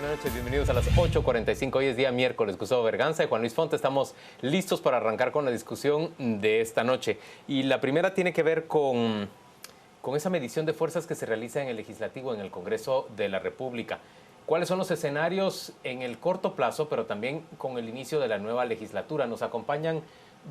Buenas noches, bienvenidos a las 8:45. Hoy es día miércoles. Gustavo Berganza y Juan Luis Fonte estamos listos para arrancar con la discusión de esta noche. Y la primera tiene que ver con esa medición de fuerzas que se realiza en el Legislativo, en el Congreso de la República. ¿Cuáles son los escenarios en el corto plazo, pero también con el inicio de la nueva legislatura? Nos acompañan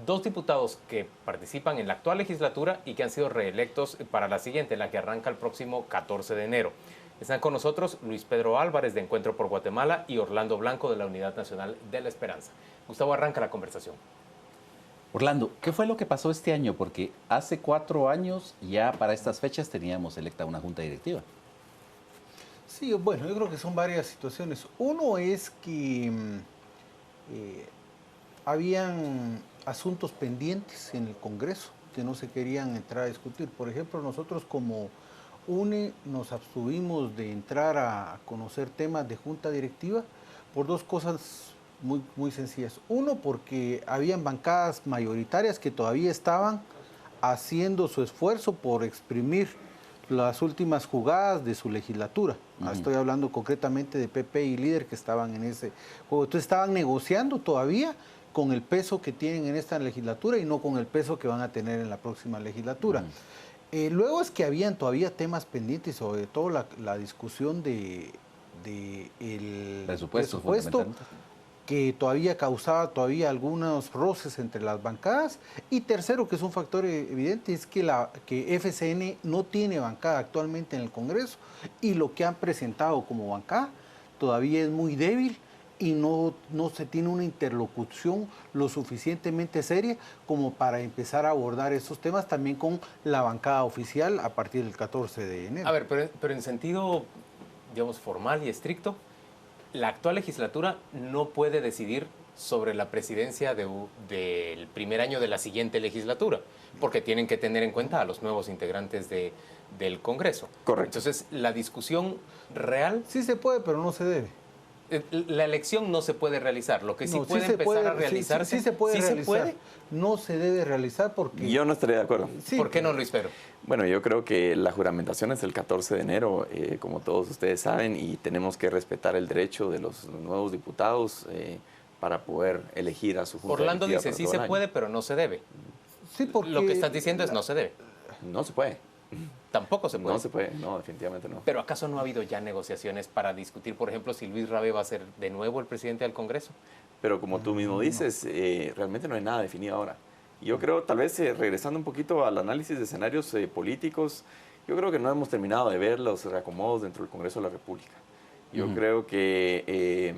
dos diputados que participan en la actual legislatura y que han sido reelectos para la siguiente, la que arranca el próximo 14 de enero. Están con nosotros Luis Pedro Álvarez de Encuentro por Guatemala y Orlando Blanco de la Unidad Nacional de la Esperanza. Gustavo, arranca la conversación. Orlando, ¿qué fue lo que pasó este año? Porque hace 4 años ya para estas fechas teníamos electa una junta directiva. Sí, bueno, yo creo que son varias situaciones. Uno es que habían asuntos pendientes en el Congreso que no se querían entrar a discutir. Por ejemplo, nosotros como UNE nos abstuvimos de entrar a conocer temas de junta directiva por dos cosas muy sencillas. Uno, porque habían bancadas mayoritarias que todavía estaban haciendo su esfuerzo por exprimir las últimas jugadas de su legislatura. Estoy hablando concretamente de PP y Líder que estaban en ese juego. Entonces estaban negociando todavía con el peso que tienen en esta legislatura y no con el peso que van a tener en la próxima legislatura. Luego es que habían todavía temas pendientes, sobre todo la discusión del presupuesto, que todavía causaba algunos roces entre las bancadas. Y tercero, que es un factor evidente, es que FCN no tiene bancada actualmente en el Congreso y lo que han presentado como bancada todavía es muy débil y no se tiene una interlocución lo suficientemente seria como para empezar a abordar esos temas también con la bancada oficial a partir del 14 de enero. A ver, pero en sentido, digamos, formal y estricto, la actual legislatura no puede decidir sobre la presidencia del primer año de la siguiente legislatura, porque tienen que tener en cuenta a los nuevos integrantes del Congreso. Correcto. Entonces, la discusión real... Sí se puede, pero no se debe. La elección no se puede realizar. Lo que sí No, puede empezar a realizarse... Sí se puede realizar. ¿Se puede? No se debe realizar porque... Yo no estaría de acuerdo. Sí. ¿Por qué no, Luis Pedro? Bueno, yo creo que la juramentación es el 14 de enero, como todos ustedes saben, y tenemos que respetar el derecho de los nuevos diputados para poder elegir a su junta Orlando directiva dice, para sí todo se el puede, año. pero no se debe. Sí, porque Lo que estás diciendo es no se debe. No se puede. Tampoco se puede. No se puede, no, definitivamente no. Pero ¿acaso no ha habido ya negociaciones para discutir, por ejemplo, si Luis Rabe va a ser de nuevo el presidente del Congreso? Pero como tú mismo dices, realmente no hay nada definido ahora. Yo creo, tal vez regresando un poquito al análisis de escenarios políticos, yo creo que no hemos terminado de ver los reacomodos dentro del Congreso de la República. Yo creo que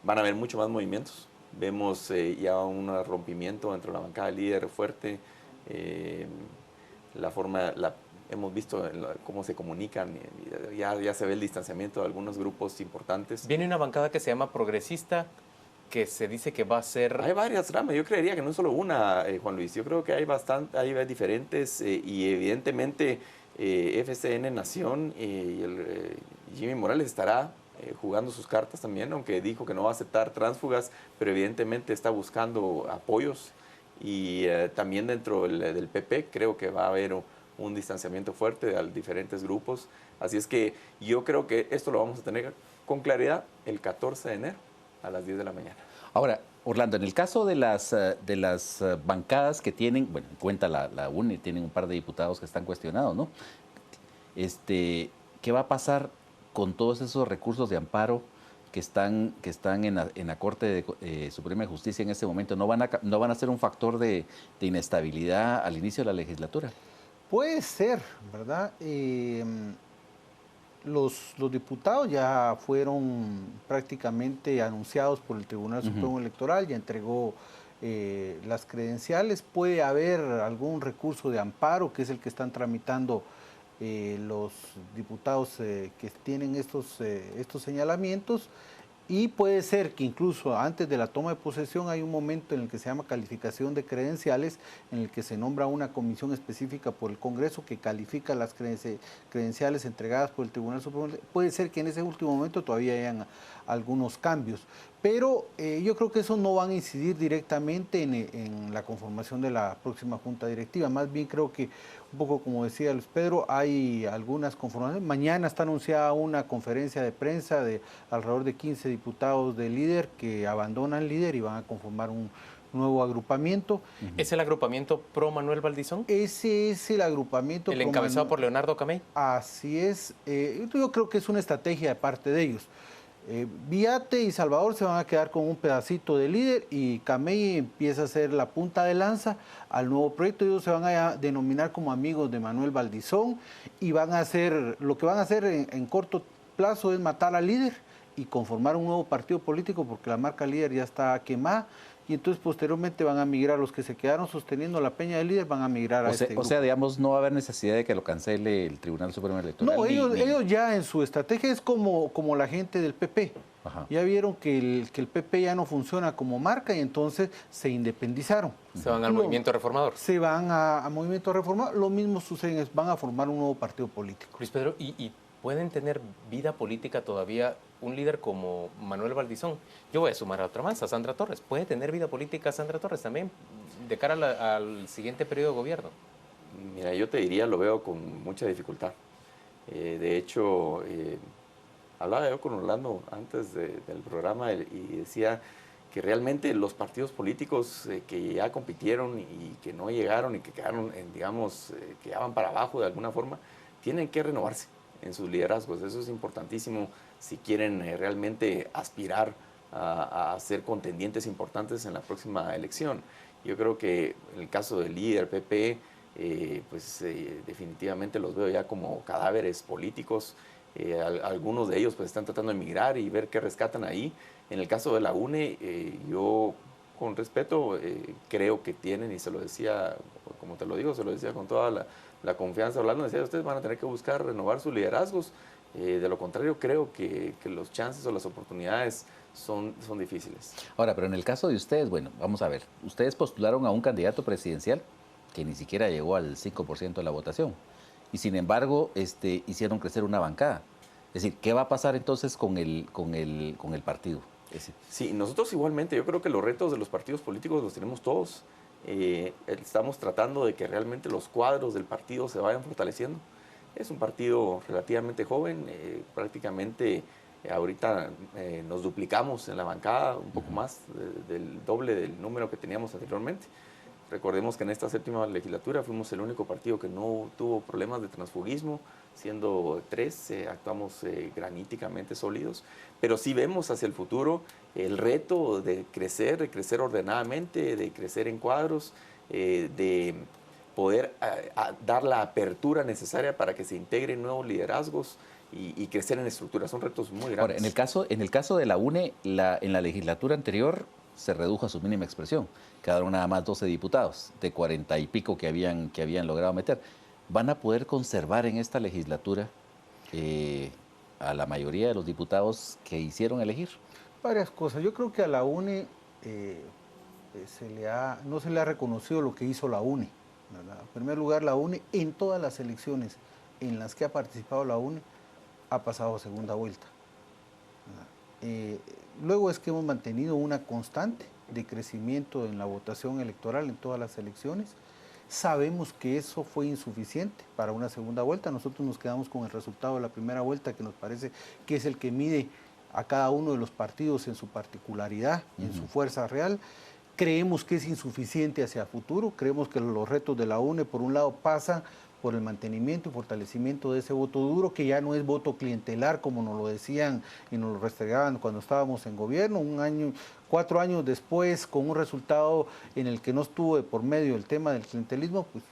van a haber mucho más movimientos. Vemos ya un rompimiento dentro de la bancada de Líder fuerte. Hemos visto cómo se comunican, ya se ve el distanciamiento de algunos grupos importantes. Viene una bancada que se llama Progresista, que se dice que va a ser... Hay varias ramas, yo creería que no es solo una, Juan Luis, yo creo que hay diferentes y evidentemente FCN Nación y Jimmy Morales estará jugando sus cartas también, aunque dijo que no va a aceptar tránsfugas, pero evidentemente está buscando apoyos y también dentro del PP creo que va a haber un distanciamiento fuerte de diferentes grupos, así es que yo creo que esto lo vamos a tener con claridad el 14 de enero a las 10 de la mañana. Ahora, Orlando, en el caso de las bancadas que tienen, bueno, en cuenta la UNE, tienen un par de diputados que están cuestionados, ¿no? ¿Qué va a pasar con todos esos recursos de amparo que están en la Corte Suprema de Justicia en este momento? ¿No van a ser un factor de inestabilidad al inicio de la legislatura? Puede ser, ¿verdad? Los diputados ya fueron prácticamente anunciados por el Tribunal Supremo Electoral, ya entregó las credenciales. Puede haber algún recurso de amparo, que es el que están tramitando los diputados que tienen estos señalamientos. Y puede ser que incluso antes de la toma de posesión hay un momento en el que se llama calificación de credenciales, en el que se nombra una comisión específica por el Congreso que califica las credenciales entregadas por el Tribunal Supremo. Puede ser que en ese último momento todavía hayan algunos cambios, Pero yo creo que eso no van a incidir directamente en la conformación de la próxima junta directiva. Más bien creo que, un poco como decía Luis Pedro, hay algunas conformaciones. Mañana está anunciada una conferencia de prensa de alrededor de 15 diputados del líder que abandonan líder y van a conformar un nuevo agrupamiento. ¿Es el agrupamiento pro Manuel Valdizón? Ese es el agrupamiento. ¿El encabezado por Leonardo Camey? Así es. Yo creo que es una estrategia de parte de ellos. Viate y Salvador se van a quedar con un pedacito de líder y Camey empieza a ser la punta de lanza al nuevo proyecto. Ellos se van a denominar como amigos de Manuel Valdizón y van a hacer, lo que van a hacer en corto plazo es matar al líder y conformar un nuevo partido político porque la marca líder ya está quemada. Y entonces posteriormente van a migrar los que se quedaron sosteniendo la peña del líder, van a migrar a este grupo. O sea, digamos, no va a haber necesidad de que lo cancele el Tribunal Supremo Electoral. No, ellos ya en su estrategia es como la gente del PP. Ajá. Ya vieron que el PP ya no funciona como marca y entonces se independizaron. Se van al movimiento reformador. Se van a movimiento reformador. Lo mismo sucede, van a formar un nuevo partido político. Luis Pedro, ¿y pueden tener vida política todavía un líder como Manuel Valdizón? Yo voy a sumar a otra más, a Sandra Torres. ¿Puede tener vida política Sandra Torres también de cara al siguiente periodo de gobierno? Mira, yo te diría, lo veo con mucha dificultad. De hecho, hablaba yo con Orlando antes del programa y decía que realmente los partidos políticos que ya compitieron y que no llegaron y que quedaron, digamos, que ya van para abajo de alguna forma, tienen que renovarse en sus liderazgos. Eso es importantísimo si quieren realmente aspirar a ser contendientes importantes en la próxima elección. Yo creo que en el caso del líder PP, definitivamente los veo ya como cadáveres políticos. Algunos de ellos pues están tratando de emigrar y ver qué rescatan ahí. En el caso de la UNE, yo con respeto creo que tienen, y se lo decía, como te lo digo, se lo decía con toda la confianza hablando, decía, ustedes van a tener que buscar renovar sus liderazgos. De lo contrario, creo que los chances o las oportunidades son difíciles. Ahora, pero en el caso de ustedes, bueno, vamos a ver, ustedes postularon a un candidato presidencial que ni siquiera llegó al 5% de la votación y sin embargo hicieron crecer una bancada. Es decir, ¿qué va a pasar entonces con el partido? Sí, nosotros igualmente, yo creo que los retos de los partidos políticos los tenemos todos. Estamos tratando de que realmente los cuadros del partido se vayan fortaleciendo. Es un partido relativamente joven, prácticamente ahorita nos duplicamos en la bancada, un poco más del doble del número que teníamos anteriormente. Recordemos que en esta 7ª legislatura fuimos el único partido que no tuvo problemas de transfugismo, siendo 3, actuamos graníticamente sólidos, pero sí vemos hacia el futuro el reto de crecer ordenadamente, de crecer en cuadros, de poder dar la apertura necesaria para que se integren nuevos liderazgos y crecer en estructuras. Son retos muy grandes. Ahora, en el caso de la UNE, en la legislatura anterior se redujo a su mínima expresión. Quedaron nada más 12 diputados de 40 y pico que habían logrado meter. ¿Van a poder conservar en esta legislatura a la mayoría de los diputados que hicieron elegir? Varias cosas. Yo creo que a la UNE no se le ha reconocido lo que hizo la UNE, ¿verdad? En primer lugar, la UNE en todas las elecciones en las que ha participado la UNE ha pasado a segunda vuelta. Luego es que hemos mantenido una constante de crecimiento en la votación electoral en todas las elecciones. Sabemos que eso fue insuficiente para una segunda vuelta. Nosotros nos quedamos con el resultado de la primera vuelta, que nos parece que es el que mide a cada uno de los partidos en su particularidad, en su fuerza real. Creemos que es insuficiente hacia futuro. Creemos que los retos de la UNE, por un lado, pasan por el mantenimiento y fortalecimiento de ese voto duro, que ya no es voto clientelar, como nos lo decían y nos lo restregaban cuando estábamos en gobierno. 4 años después, con un resultado en el que no estuvo de por medio el tema del clientelismo, pues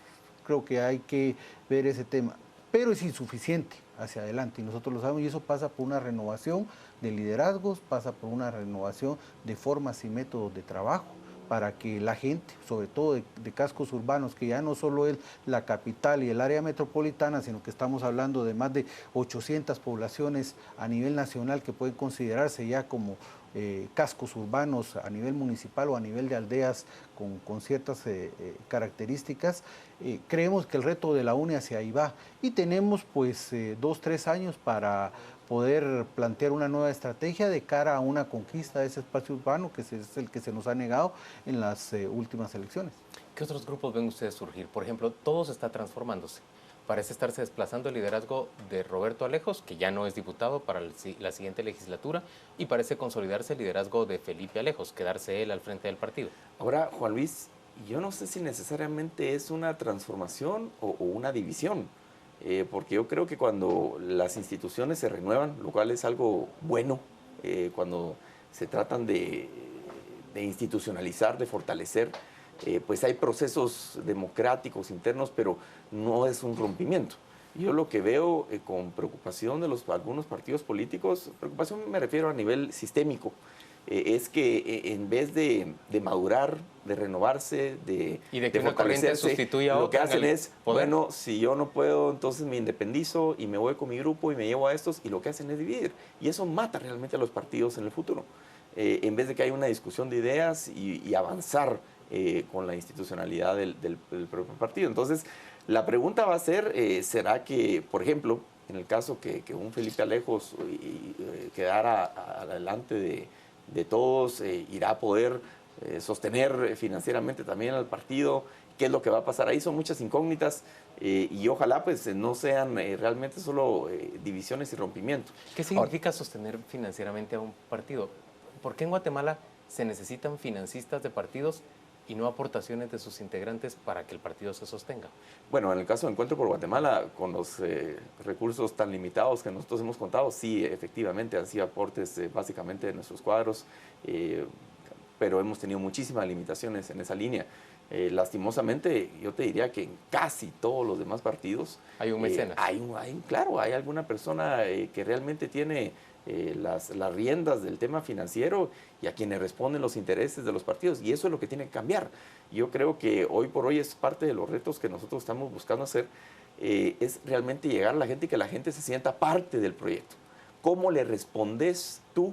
creo que hay que ver ese tema. Pero es insuficiente hacia adelante, y nosotros lo sabemos, y eso pasa por una renovación de liderazgos, pasa por una renovación de formas y métodos de trabajo, para que la gente, sobre todo de cascos urbanos, que ya no solo es la capital y el área metropolitana, sino que estamos hablando de más de 800 poblaciones a nivel nacional que pueden considerarse ya como cascos urbanos a nivel municipal o a nivel de aldeas con ciertas características. Creemos que el reto de la UNE hacia ahí va y tenemos pues 2, 3 años para poder plantear una nueva estrategia de cara a una conquista de ese espacio urbano que es el que se nos ha negado en las últimas elecciones. ¿Qué otros grupos ven ustedes surgir? Por ejemplo, todo se está transformándose. Parece estarse desplazando el liderazgo de Roberto Alejos, que ya no es diputado para la siguiente legislatura, y parece consolidarse el liderazgo de Felipe Alejos, quedarse él al frente del partido. Ahora, Juan Luis, yo no sé si necesariamente es una transformación o una división, porque yo creo que cuando las instituciones se renuevan, lo cual es algo bueno, cuando se tratan de institucionalizar, de fortalecer, pues hay procesos democráticos internos, pero no es un rompimiento. Yo lo que veo con preocupación de algunos partidos políticos, preocupación me refiero a nivel sistémico, es que en vez de madurar, de renovarse, y de que una corriente sustituya a lo que otra hacen es, poder. bueno, si yo no puedo, entonces me independizo y me voy con mi grupo y me llevo a estos, y lo que hacen es dividir. Y eso mata realmente a los partidos en el futuro. En vez de que haya una discusión de ideas y avanzar con la institucionalidad del propio partido. Entonces, la pregunta va a ser, ¿será que, por ejemplo, en el caso que un Felipe Alejos quedara adelante de todos, irá a poder sostener financieramente también al partido? ¿Qué es lo que va a pasar ahí? Son muchas incógnitas y ojalá pues no sean realmente solo divisiones y rompimientos. ¿Qué significa sostener financieramente a un partido? ¿Por qué en Guatemala se necesitan financistas de partidos y no aportaciones de sus integrantes para que el partido se sostenga? Bueno, en el caso de Encuentro por Guatemala, con los recursos tan limitados que nosotros hemos contado, sí, efectivamente han sido aportes básicamente de nuestros cuadros, pero hemos tenido muchísimas limitaciones en esa línea. Lastimosamente, yo te diría que en casi todos los demás partidos hay un mecenas. Claro, hay alguna persona que realmente tiene las riendas del tema financiero y a quienes responden los intereses de los partidos, y eso es lo que tiene que cambiar. Yo creo que hoy por hoy es parte de los retos que nosotros estamos buscando hacer, es realmente llegar a la gente y que la gente se sienta parte del proyecto. ¿Cómo le respondes tú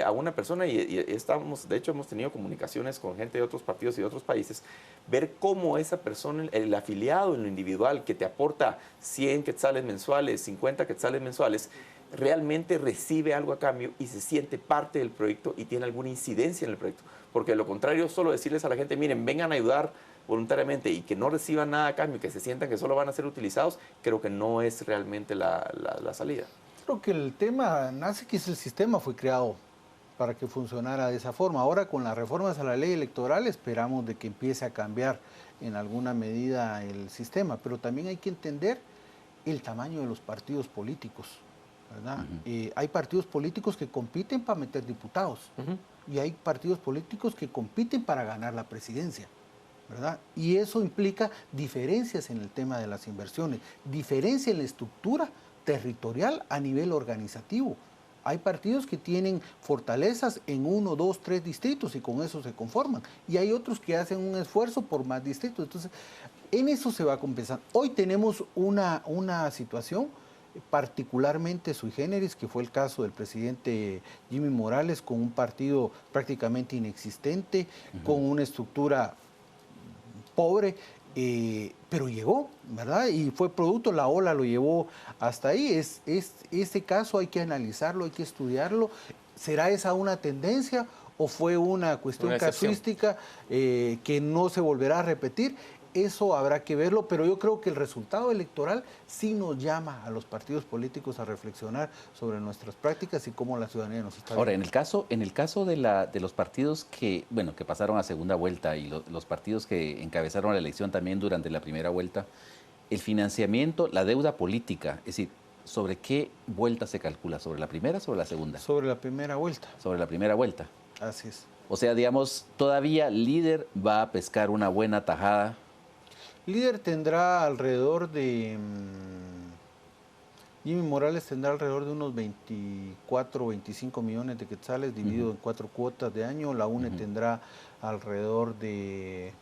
a una persona? Y estamos, de hecho, hemos tenido comunicaciones con gente de otros partidos y de otros países, ver cómo esa persona, el afiliado en lo individual que te aporta 100 quetzales mensuales, 50 quetzales mensuales, realmente recibe algo a cambio y se siente parte del proyecto y tiene alguna incidencia en el proyecto. Porque de lo contrario, solo decirles a la gente, miren, vengan a ayudar voluntariamente y que no reciban nada a cambio, que se sientan que solo van a ser utilizados, creo que no es realmente la salida. Creo que el tema nace que el sistema fue creado para que funcionara de esa forma. Ahora con las reformas a la ley electoral esperamos de que empiece a cambiar en alguna medida el sistema, pero también hay que entender el tamaño de los partidos políticos, ¿verdad? Hay partidos políticos que compiten para meter diputados y hay partidos políticos que compiten para ganar la presidencia, ¿verdad? Y eso implica diferencias en el tema de las inversiones, diferencia en la estructura territorial a nivel organizativo. Hay partidos que tienen fortalezas en 1, 2, 3 distritos y con eso se conforman. Y hay otros que hacen un esfuerzo por más distritos. Entonces, en eso se va a compensar. Hoy tenemos una situación particularmente sui generis, que fue el caso del presidente Jimmy Morales, con un partido prácticamente inexistente, con una estructura pobre, pero llegó, ¿verdad? Y fue producto, la ola lo llevó hasta ahí. Este caso hay que analizarlo, hay que estudiarlo. ¿Será esa una tendencia o fue una cuestión casuística que no se volverá a repetir? Eso habrá que verlo, pero yo creo que el resultado electoral sí nos llama a los partidos políticos a reflexionar sobre nuestras prácticas y cómo la ciudadanía nos está viendo. Ahora, en el caso de los partidos que pasaron a segunda vuelta y los partidos que encabezaron la elección también durante la primera vuelta, el financiamiento, la deuda política, es decir, ¿sobre qué vuelta se calcula? ¿Sobre la primera o sobre la segunda? Sobre la primera vuelta. Sobre la primera vuelta. Así es. O sea, digamos, todavía líder va a pescar una buena tajada. Líder tendrá alrededor de... Jimmy Morales tendrá alrededor de unos 24 o 25 millones de quetzales dividido en 4 cuotas de año. La UNE tendrá alrededor de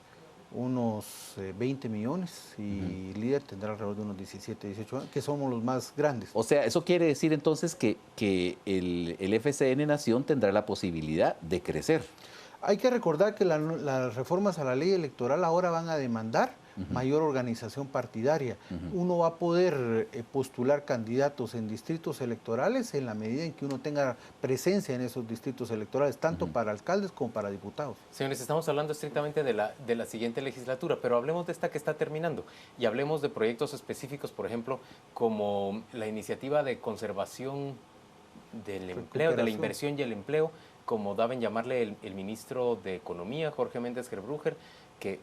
unos 20 millones y líder tendrá alrededor de unos 17, 18 años, que somos los más grandes. O sea, eso quiere decir entonces que el FCN Nación tendrá la posibilidad de crecer. Hay que recordar que las reformas a la ley electoral ahora van a demandar mayor organización partidaria. Uno va a poder postular candidatos en distritos electorales en la medida en que uno tenga presencia en esos distritos electorales, tanto para alcaldes como para diputados. Señores, estamos hablando estrictamente de la siguiente legislatura, pero hablemos de esta que está terminando y hablemos de proyectos específicos, por ejemplo, como la iniciativa de conservación del empleo, de la inversión y el empleo, como daba en llamarle el ministro de Economía, Jorge Méndez Gerbrujer, que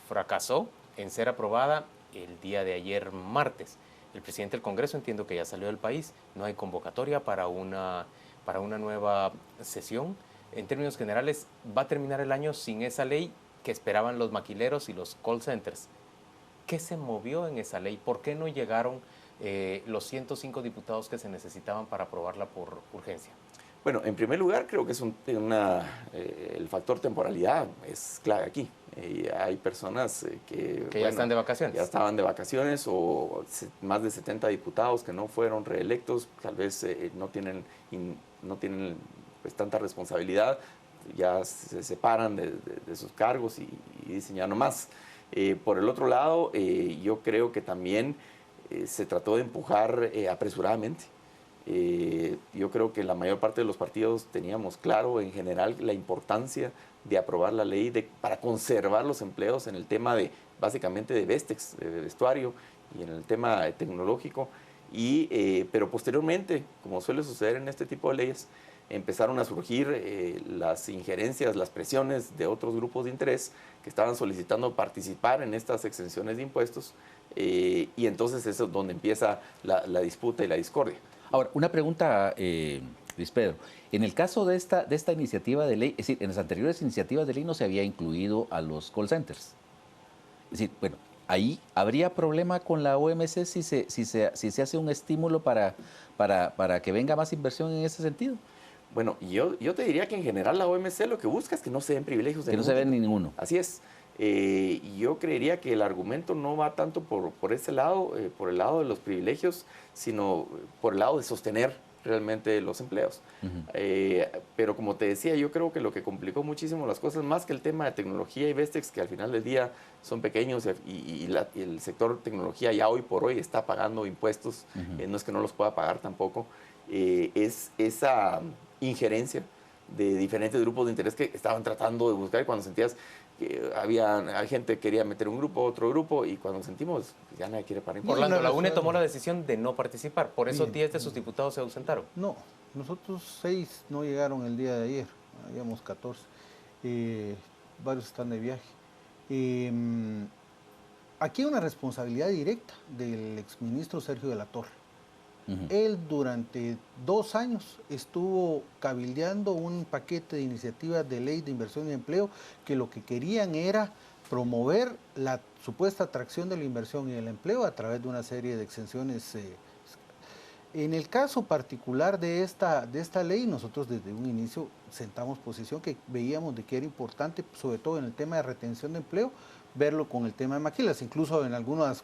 fracasó en ser aprobada el día de ayer martes. El presidente del Congreso entiendo que ya salió del país, no hay convocatoria para una nueva sesión. En términos generales, va a terminar el año sin esa ley que esperaban los maquileros y los call centers. ¿Qué se movió en esa ley? ¿Por qué no llegaron los 105 diputados que se necesitaban para aprobarla por urgencia? Bueno, en primer lugar, creo que es el factor temporalidad es clave aquí. Hay personas que ya están de vacaciones. Ya estaban de vacaciones, o más de 70 diputados que no fueron reelectos, tal vez no tienen pues, tanta responsabilidad, ya se separan de sus cargos y dicen ya no más. Por el otro lado, yo creo que también se trató de empujar apresuradamente. Yo creo que la mayor parte de los partidos teníamos claro en general la importancia de aprobar la ley para conservar los empleos en el tema básicamente de Vestex, de vestuario, y en el tema tecnológico. Pero posteriormente, como suele suceder en este tipo de leyes, empezaron a surgir las injerencias, las presiones de otros grupos de interés que estaban solicitando participar en estas exenciones de impuestos, y entonces eso es donde empieza la disputa y la discordia. Ahora, una pregunta, Luis Pedro. En el caso de esta iniciativa de ley, es decir, en las anteriores iniciativas de ley no se había incluido a los call centers. Es decir, bueno, ahí habría problema con la OMC si se hace un estímulo para que venga más inversión en ese sentido. Bueno, yo te diría que en general la OMC lo que busca es que no se den privilegios de que no se den ninguno. Así es. Yo creería que el argumento no va tanto por ese lado, por el lado de los privilegios, sino por el lado de sostener realmente los empleos. Pero como te decía, yo creo que lo que complicó muchísimo las cosas, más que el tema de tecnología y Vestex, que al final del día son pequeños y el sector tecnología ya hoy por hoy está pagando impuestos, no es que no los pueda pagar tampoco, es esa injerencia de diferentes grupos de interés que estaban tratando de buscar, y cuando sentías que hay gente que quería meter un grupo, otro grupo, y cuando sentimos, pues ya nadie quiere parar. Orlando, la UNE tomó la decisión de no participar, por eso 10 de sus diputados se ausentaron. No, nosotros 6 no llegaron el día de ayer, habíamos 14, varios están de viaje. Aquí hay una responsabilidad directa del exministro Sergio de la Torre. Él durante 2 años estuvo cabildeando un paquete de iniciativas de ley de inversión y empleo que lo que querían era promover la supuesta atracción de la inversión y el empleo a través de una serie de exenciones. En el caso particular de esta ley, nosotros desde un inicio sentamos posición que veíamos de que era importante, sobre todo en el tema de retención de empleo, verlo con el tema de maquilas. Incluso en algunos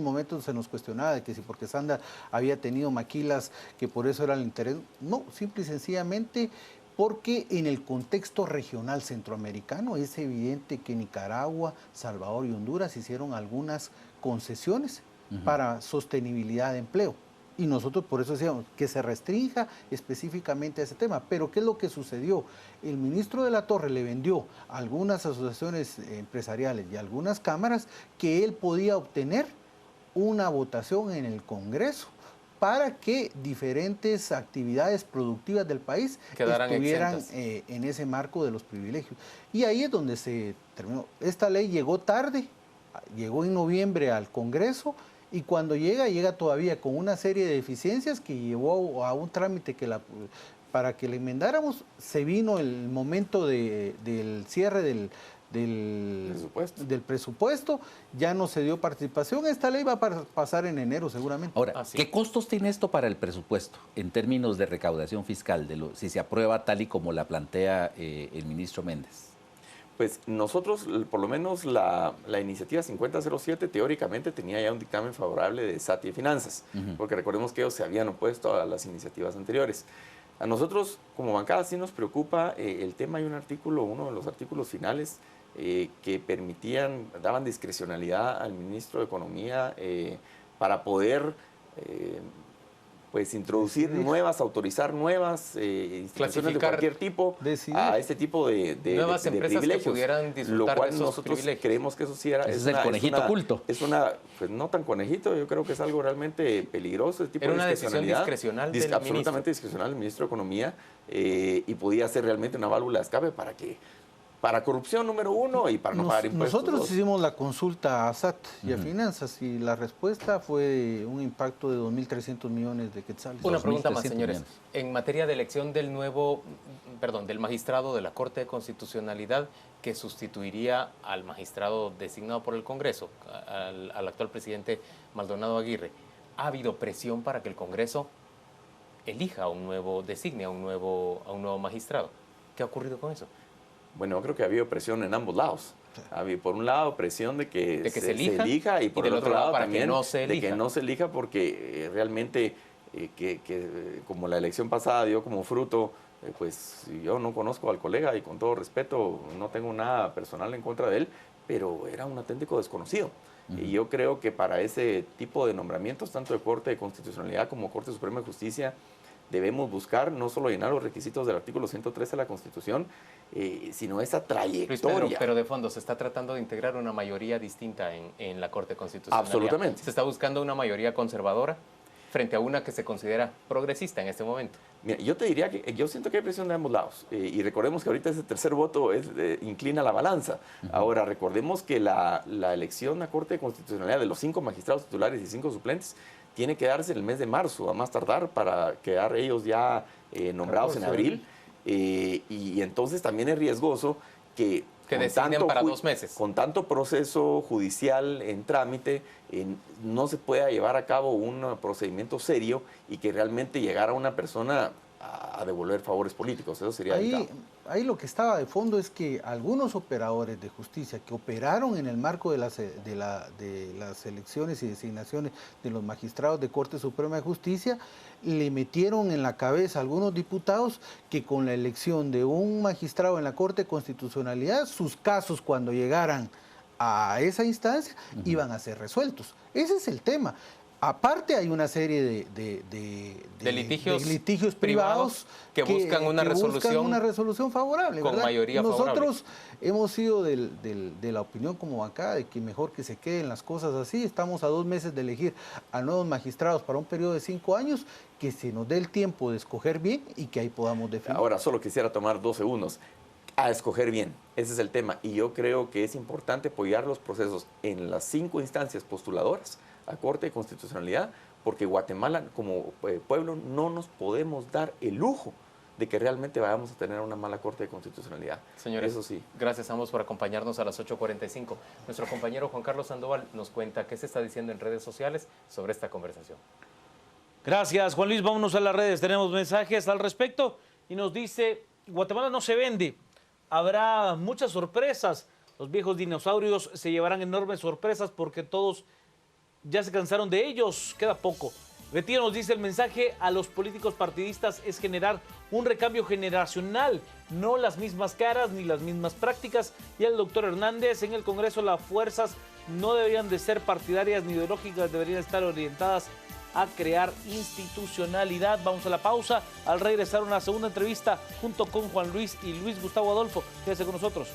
momentos se nos cuestionaba de que si porque Sanda había tenido maquilas, que por eso era el interés. No, simple y sencillamente porque en el contexto regional centroamericano es evidente que Nicaragua, Salvador y Honduras hicieron algunas concesiones para sostenibilidad de empleo. Y nosotros por eso decíamos que se restrinja específicamente a ese tema. Pero ¿qué es lo que sucedió? El ministro de la Torre le vendió a algunas asociaciones empresariales y a algunas cámaras que él podía obtener una votación en el Congreso para que diferentes actividades productivas del país estuvieran en ese marco de los privilegios. Y ahí es donde se terminó. Esta ley llegó tarde, llegó en noviembre al Congreso, y cuando llega todavía con una serie de deficiencias que llevó a un trámite para que le enmendáramos. Se vino el momento del cierre del presupuesto, ya no se dio participación. Esta ley va a pasar en enero seguramente. Ahora, ¿qué costos tiene esto para el presupuesto en términos de recaudación fiscal, si se aprueba tal y como la plantea el ministro Méndez? Pues nosotros, por lo menos la iniciativa 5007 teóricamente tenía ya un dictamen favorable de SAT y Finanzas, porque recordemos que ellos se habían opuesto a las iniciativas anteriores. A nosotros como bancada sí nos preocupa el tema. Hay un artículo, uno de los artículos finales, que daban discrecionalidad al ministro de Economía para poder pues introducir nuevas, autorizar nuevas instituciones de cualquier tipo a este tipo de nuevas empresas privilegios, que pudieran disfrutar lo cual de esos nosotros privilegios. Creemos que eso sí era... Ese es el conejito oculto. Es una, pues no tan conejito, yo creo que es algo realmente peligroso. Este tipo Era de una decisión discrecional del absolutamente ministro. discrecional del ministro de Economía, y podía ser realmente una válvula de escape para corrupción número uno y para no pagar impuestos. Nosotros dos. hicimos la consulta a SAT y a Finanzas y la respuesta fue un impacto de 2.300 millones de quetzales. Una pregunta más, 2.300 señores. millones. En materia de elección del del magistrado de la Corte de Constitucionalidad que sustituiría al magistrado designado por el Congreso, al actual presidente Maldonado Aguirre, ¿ha habido presión para que el Congreso elija designe a un nuevo magistrado? ¿Qué ha ocurrido con eso? Bueno, yo creo que ha habido presión en ambos lados. Ha habido, por un lado, presión de que se elija, y por el otro lado para también que no se elija. de que no se elija, porque realmente como la elección pasada dio como fruto, pues yo no conozco al colega y con todo respeto no tengo nada personal en contra de él, pero era un auténtico desconocido. Y yo creo que para ese tipo de nombramientos, tanto de Corte de Constitucionalidad como Corte Suprema de Justicia, debemos buscar no solo llenar los requisitos del artículo 113 de la Constitución, sino esa trayectoria. Luis, pero de fondo, ¿se está tratando de integrar una mayoría distinta en la Corte Constitucional? Absolutamente. ¿Se está buscando una mayoría conservadora frente a una que se considera progresista en este momento? Mira, yo te diría que yo siento que hay presión de ambos lados. Y recordemos que ahorita ese tercer voto inclina la balanza. Ahora, recordemos que la elección a Corte de Constitucionalidad de los 5 magistrados titulares y 5 suplentes tiene que darse en el mes de marzo, a más tardar, para quedar ellos ya nombrados en abril. Y entonces también es riesgoso que designen para 2 meses. Con tanto proceso judicial en trámite, no se pueda llevar a cabo un procedimiento serio y que realmente llegara una persona a devolver favores políticos. Eso sería delicado. Ahí lo que estaba de fondo es que algunos operadores de justicia que operaron en el marco de las elecciones y designaciones de los magistrados de Corte Suprema de Justicia le metieron en la cabeza a algunos diputados que con la elección de un magistrado en la Corte de Constitucionalidad, sus casos cuando llegaran a esa instancia iban a ser resueltos. Ese es el tema. Aparte hay una serie de litigios privados que buscan una resolución favorable. Con ¿verdad? mayoría Nosotros favorable. hemos sido de la opinión como acá de que mejor que se queden las cosas así. Estamos a 2 meses de elegir a nuevos magistrados para un periodo de 5 años, que se nos dé el tiempo de escoger bien y que ahí podamos definir. Ahora solo quisiera tomar 2 segundos. A escoger bien, ese es el tema. Y yo creo que es importante apoyar los procesos en las 5 instancias postuladoras a Corte de Constitucionalidad, porque Guatemala como pueblo no nos podemos dar el lujo de que realmente vayamos a tener una mala Corte de Constitucionalidad. Señores, eso sí. Gracias a ambos por acompañarnos a las 8:45. Nuestro compañero Juan Carlos Sandoval nos cuenta qué se está diciendo en redes sociales sobre esta conversación. Gracias, Juan Luis. Vámonos a las redes. Tenemos mensajes al respecto y nos dice: Guatemala no se vende. Habrá muchas sorpresas. Los viejos dinosaurios se llevarán enormes sorpresas porque todos ya se cansaron de ellos. Queda poco. Betío nos dice: el mensaje a los políticos partidistas es generar un recambio generacional, no las mismas caras ni las mismas prácticas. Y el doctor Hernández: en el Congreso las fuerzas no deberían de ser partidarias ni ideológicas, deberían estar orientadas a crear institucionalidad. Vamos a la pausa. Al regresar, una segunda entrevista junto con Juan Luis y Luis Gustavo Adolfo. Quédese con nosotros.